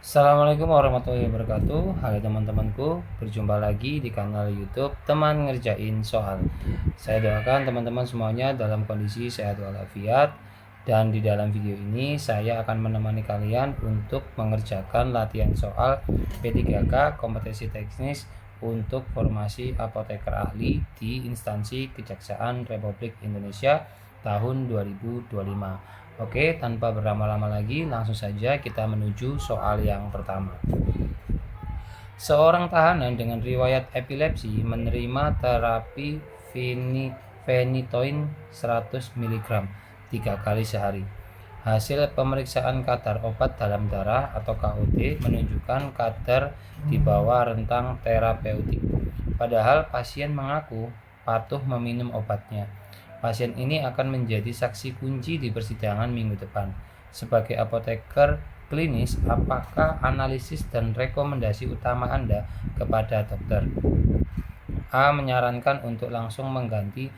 Assalamualaikum warahmatullahi wabarakatuh. Halo teman-temanku, berjumpa lagi di kanal YouTube Teman Ngerjain Soal. Saya doakan teman-teman semuanya dalam kondisi sehat walafiat, dan di dalam video ini saya akan menemani kalian untuk mengerjakan latihan soal P3K kompetensi teknis untuk formasi apoteker ahli di instansi Kejaksaan Republik Indonesia tahun 2025. Oke, tanpa berlama-lama lagi, langsung saja kita menuju soal yang pertama. Seorang tahanan dengan riwayat epilepsi menerima terapi phenytoin 100 mg 3 kali sehari. Hasil pemeriksaan kadar obat dalam darah atau KOD menunjukkan kadar di bawah rentang terapeutik. Padahal pasien mengaku patuh meminum obatnya. Pasien ini akan menjadi saksi kunci di persidangan minggu depan. Sebagai apoteker klinis, apakah analisis dan rekomendasi utama Anda kepada dokter? A. Menyarankan untuk langsung mengganti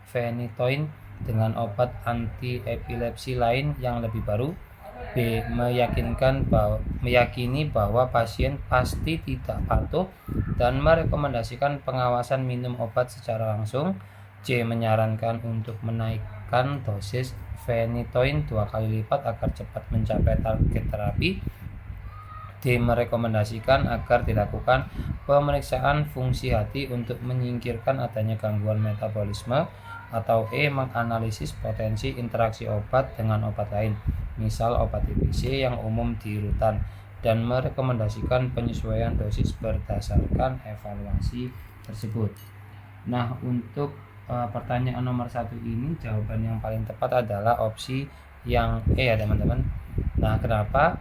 phenytoin dengan obat anti-epilepsi lain yang lebih baru. B. Meyakini bahwa pasien pasti tidak patuh dan merekomendasikan pengawasan minum obat secara langsung. C. Menyarankan untuk menaikkan dosis phenytoin 2 kali lipat agar cepat mencapai target terapi. D. Merekomendasikan agar dilakukan pemeriksaan fungsi hati untuk menyingkirkan adanya gangguan metabolisme. Atau E. Menganalisis potensi interaksi obat dengan obat lain, misal obat TBC yang umum di rutan, dan merekomendasikan penyesuaian dosis berdasarkan evaluasi tersebut. Nah, untuk pertanyaan nomor 1 ini, jawaban yang paling tepat adalah opsi yang E ya teman-teman. Nah, kenapa?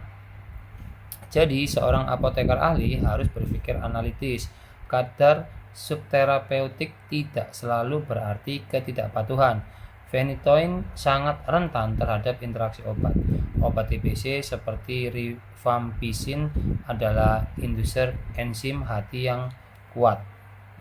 Jadi seorang apoteker ahli harus berpikir analitis. Kadar subterapeutik tidak selalu berarti ketidakpatuhan. Phenytoin sangat rentan terhadap interaksi obat. Obat TBC seperti rifampicin adalah induser enzim hati yang kuat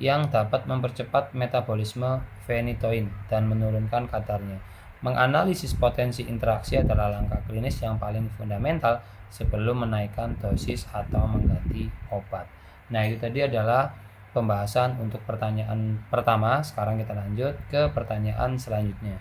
yang dapat mempercepat metabolisme phenytoin dan menurunkan kadarnya. Menganalisis potensi interaksi adalah langkah klinis yang paling fundamental sebelum menaikkan dosis atau mengganti obat. Nah, itu tadi adalah pembahasan untuk pertanyaan pertama. Sekarang kita lanjut ke pertanyaan selanjutnya.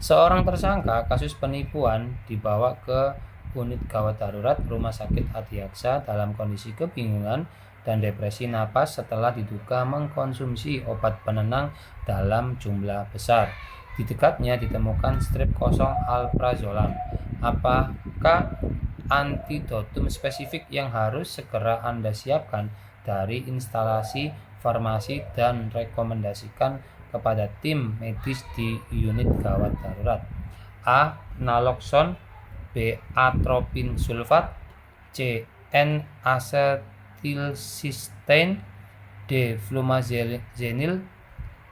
Seorang tersangka kasus penipuan dibawa ke unit gawat darurat Rumah Sakit Adiaksa dalam kondisi kebingungan dan depresi napas setelah diduga mengkonsumsi obat penenang dalam jumlah besar. Di dekatnya ditemukan strip kosong alprazolam. Apakah antidotum spesifik yang harus segera Anda siapkan dari instalasi farmasi dan rekomendasikan kepada tim medis di unit gawat darurat? A. Naloxon. B. Atropin sulfat. C. N-acetilcysteine. D. Flumazenil.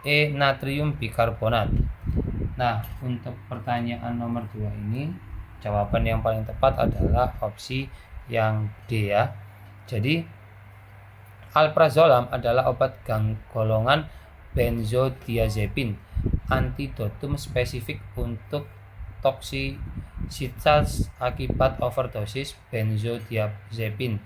E. Natrium bikarbonat. Nah, untuk pertanyaan nomor 2 ini, jawaban yang paling tepat adalah opsi yang D ya. Jadi alprazolam adalah obat golongan benzodiazepin, antidotum spesifik untuk toksisitas akibat overdosis benzodiazepin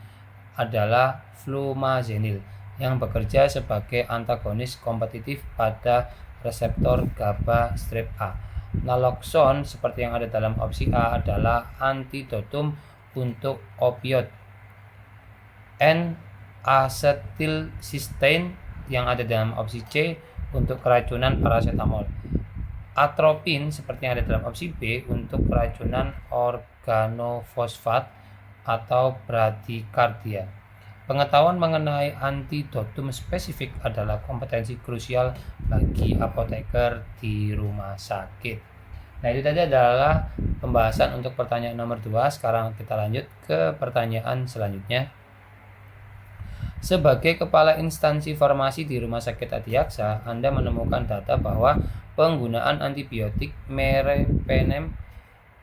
adalah flumazenil yang bekerja sebagai antagonis kompetitif pada reseptor GABA strip A. Naloxon seperti yang ada dalam opsi A adalah antidotum untuk opioid. N-acetilcysteine yang ada dalam opsi C untuk keracunan paracetamol. Atropin seperti yang ada dalam opsi B untuk keracunan organofosfat atau bradycardia. Pengetahuan mengenai antidotum spesifik adalah kompetensi krusial bagi apoteker di rumah sakit. Nah, itu tadi adalah pembahasan untuk pertanyaan nomor 2. Sekarang kita lanjut ke pertanyaan selanjutnya. Sebagai kepala instansi farmasi di Rumah Sakit Adiaksa, Anda menemukan data bahwa penggunaan antibiotik meropenem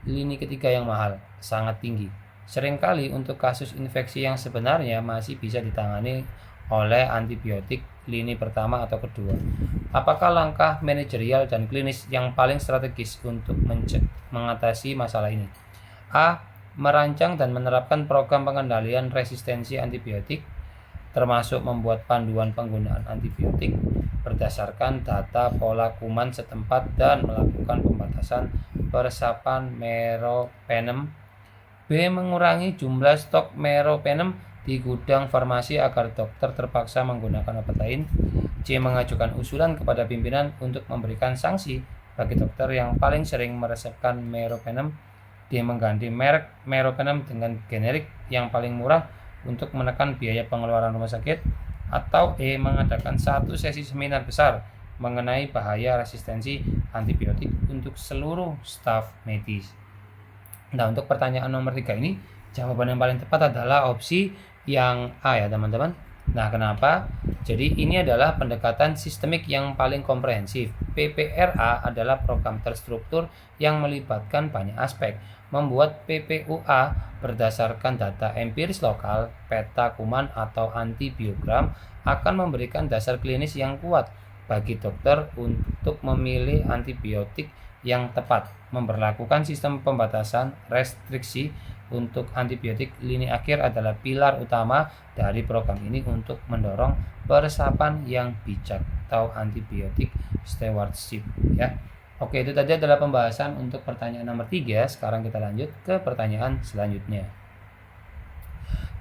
lini ketiga yang mahal sangat tinggi. Seringkali untuk kasus infeksi yang sebenarnya masih bisa ditangani oleh antibiotik lini pertama atau kedua. Apakah langkah manajerial dan klinis yang paling strategis untuk mengatasi masalah ini? A. merancang dan menerapkan program pengendalian resistensi antibiotik, termasuk membuat panduan penggunaan antibiotik berdasarkan data pola kuman setempat dan melakukan pembatasan peresapan meropenem. B. Mengurangi jumlah stok meropenem di gudang farmasi agar dokter terpaksa menggunakan obat lain. C. Mengajukan usulan kepada pimpinan untuk memberikan sanksi bagi dokter yang paling sering meresepkan meropenem. D. Mengganti merek meropenem dengan generik yang paling murah untuk menekan biaya pengeluaran rumah sakit. Atau E. Mengadakan satu sesi seminar besar mengenai bahaya resistensi antibiotik untuk seluruh staf medis. Nah, untuk pertanyaan nomor 3 ini, jawaban yang paling tepat adalah opsi yang A ya teman-teman. Nah, kenapa? Jadi ini adalah pendekatan sistemik yang paling komprehensif. PPRA adalah program terstruktur yang melibatkan banyak aspek. Membuat PPUA berdasarkan data empiris lokal, peta kuman atau antibiogram akan memberikan dasar klinis yang kuat bagi dokter untuk memilih antibiotik yang tepat. Memberlakukan sistem pembatasan restriksi untuk antibiotik lini akhir adalah pilar utama dari program ini untuk mendorong peresapan yang bijak atau antibiotik stewardship ya. Oke, itu tadi adalah pembahasan untuk pertanyaan nomor 3. Sekarang kita lanjut ke pertanyaan selanjutnya.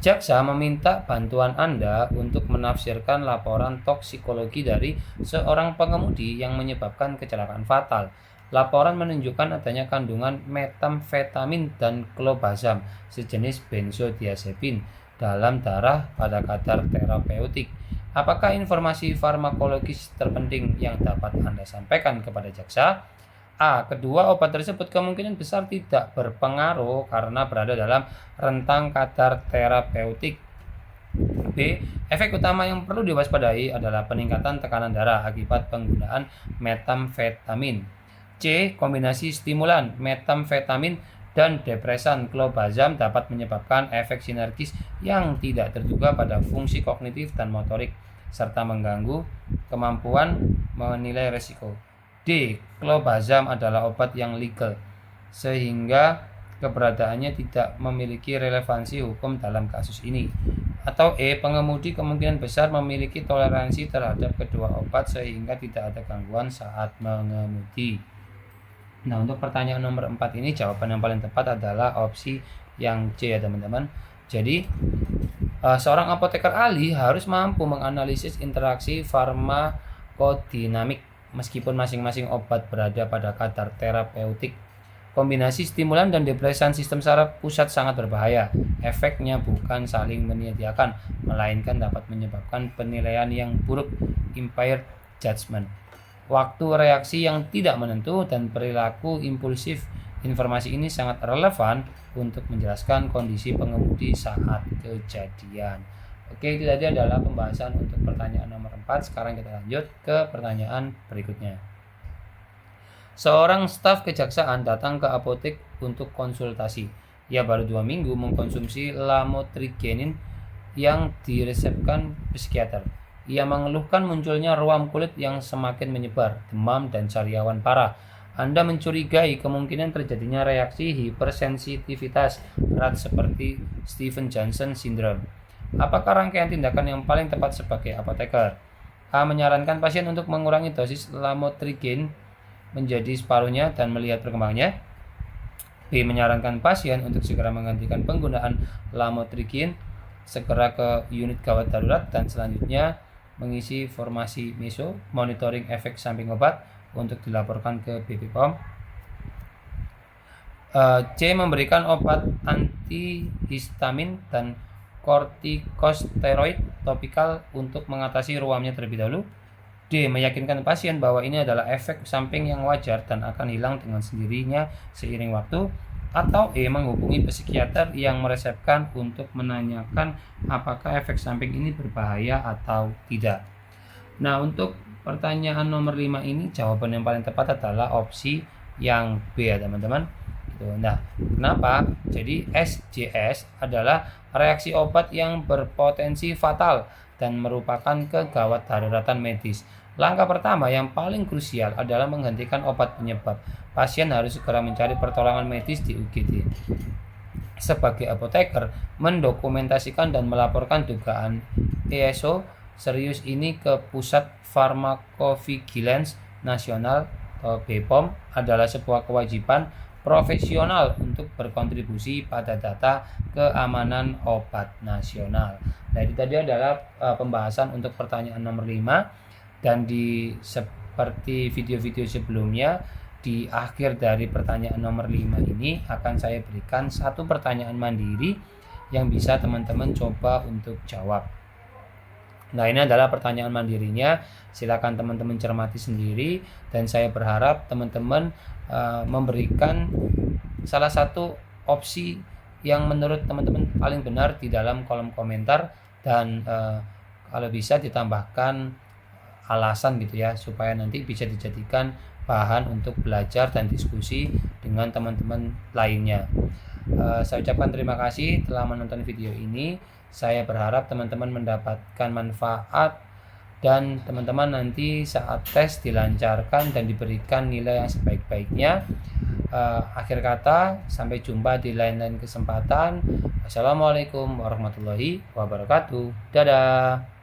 Jaksa meminta bantuan Anda untuk menafsirkan laporan toksikologi dari seorang pengemudi yang menyebabkan kecelakaan fatal. Laporan menunjukkan adanya kandungan metamfetamin dan clobazam, sejenis benzodiazepin, dalam darah pada kadar terapeutik. Apakah informasi farmakologis terpenting yang dapat Anda sampaikan kepada jaksa? A. Kedua obat tersebut kemungkinan besar tidak berpengaruh karena berada dalam rentang kadar terapeutik. B. Efek utama yang perlu diwaspadai adalah peningkatan tekanan darah akibat penggunaan metamfetamin. C. Kombinasi stimulan metamfetamin dan depresan clobazam dapat menyebabkan efek sinergis yang tidak terduga pada fungsi kognitif dan motorik, serta mengganggu kemampuan menilai risiko. D. Clobazam adalah obat yang legal, sehingga keberadaannya tidak memiliki relevansi hukum dalam kasus ini. Atau E. Pengemudi kemungkinan besar memiliki toleransi terhadap kedua obat sehingga tidak ada gangguan saat mengemudi. Nah, untuk pertanyaan nomor 4 ini jawaban yang paling tepat adalah opsi yang C ya teman-teman. Jadi seorang apoteker ahli harus mampu menganalisis interaksi farmakodinamik meskipun masing-masing obat berada pada kadar terapeutik. Kombinasi stimulan dan depresan sistem saraf pusat sangat berbahaya. Efeknya bukan saling menyediakan, melainkan dapat menyebabkan penilaian yang buruk, impaired judgment, waktu reaksi yang tidak menentu, dan perilaku impulsif. Informasi ini sangat relevan untuk menjelaskan kondisi pengemudi saat kejadian. Oke, itu tadi adalah pembahasan untuk pertanyaan nomor 4. Sekarang kita lanjut ke pertanyaan berikutnya. Seorang staf kejaksaan datang ke apotek untuk konsultasi. Ia baru 2 minggu mengkonsumsi lamotriginin yang diresepkan psikiater. Ia mengeluhkan munculnya ruam kulit yang semakin menyebar, demam, dan sariawan parah. Anda mencurigai kemungkinan terjadinya reaksi hipersensitivitas berat seperti Steven Johnson syndrome. Apakah rangkaian tindakan yang paling tepat sebagai apoteker? A. Menyarankan pasien untuk mengurangi dosis lamotrigin menjadi separuhnya dan melihat perkembangannya. B. Menyarankan pasien untuk segera menghentikan penggunaan lamotrigin, segera ke unit gawat darurat, dan selanjutnya mengisi formasi meso, monitoring efek samping obat untuk dilaporkan ke BP POM. C. Memberikan obat antihistamin dan kortikosteroid topikal untuk mengatasi ruamnya terlebih dahulu. D. Meyakinkan pasien bahwa ini adalah efek samping yang wajar dan akan hilang dengan sendirinya seiring waktu. Atau E. Menghubungi psikiater yang meresepkan untuk menanyakan apakah efek samping ini berbahaya atau tidak. Nah, untuk pertanyaan nomor 5 ini jawaban yang paling tepat adalah opsi yang B ya teman-teman. Nah, kenapa? Jadi SJS adalah reaksi obat yang berpotensi fatal dan merupakan kegawat daruratan medis. Langkah pertama yang paling krusial adalah menghentikan obat penyebab. Pasien harus segera mencari pertolongan medis di UGD. sebagai apoteker mendokumentasikan dan melaporkan dugaan ESO serius ini ke Pusat Pharmacovigilance Nasional atau BPOM adalah sebuah kewajiban profesional untuk berkontribusi pada data keamanan obat nasional. Nah, itu tadi adalah pembahasan untuk pertanyaan nomor 5, dan seperti video-video sebelumnya, di akhir dari pertanyaan nomor 5 ini akan saya berikan satu pertanyaan mandiri yang bisa teman-teman coba untuk jawab. Nah, ini adalah pertanyaan mandirinya. Silakan teman-teman cermati sendiri, dan saya berharap teman-teman memberikan salah satu opsi yang menurut teman-teman paling benar di dalam kolom komentar, dan kalau bisa ditambahkan alasan gitu ya, supaya nanti bisa dijadikan bahan untuk belajar dan diskusi dengan teman-teman lainnya. Saya ucapkan terima kasih telah menonton video ini. Saya berharap teman-teman mendapatkan manfaat, dan teman-teman nanti saat tes dilancarkan dan diberikan nilai yang sebaik-baiknya. Akhir kata, sampai jumpa di lain-lain kesempatan. Assalamualaikum warahmatullahi wabarakatuh. Dadah.